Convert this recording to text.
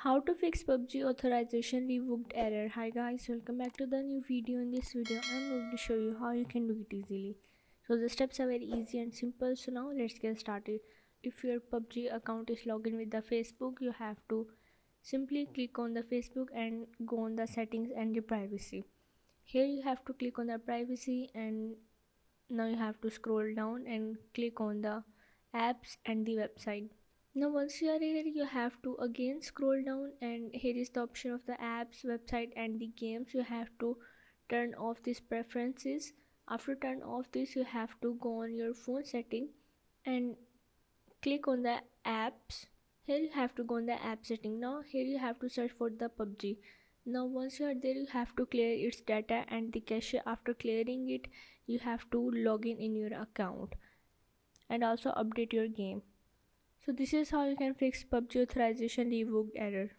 How to fix PUBG Authorization Revoked error. Hi guys, welcome back to the new video. In this video I'm going to show you how you can do it easily. So the steps are very easy and simple. So now let's get started. If your PUBG account is logged in with the Facebook, you have to simply click on the Facebook and go on the settings and the privacy. Here you have to click on the privacy, and now you have to scroll down and click on the apps and the website. Now once you are here, you have to again scroll down, and here is the option of the apps, website and the games. You have to turn off these preferences. After turn off this, you have to go on your phone setting and click on the apps. Here you have to go on the app setting. Now here you have to search for the PUBG. Now once you are there, you have to clear its data and the cache. After clearing it, you have to log in your account and also update your game. So this is how you can fix PUBG Authorization Revoked error.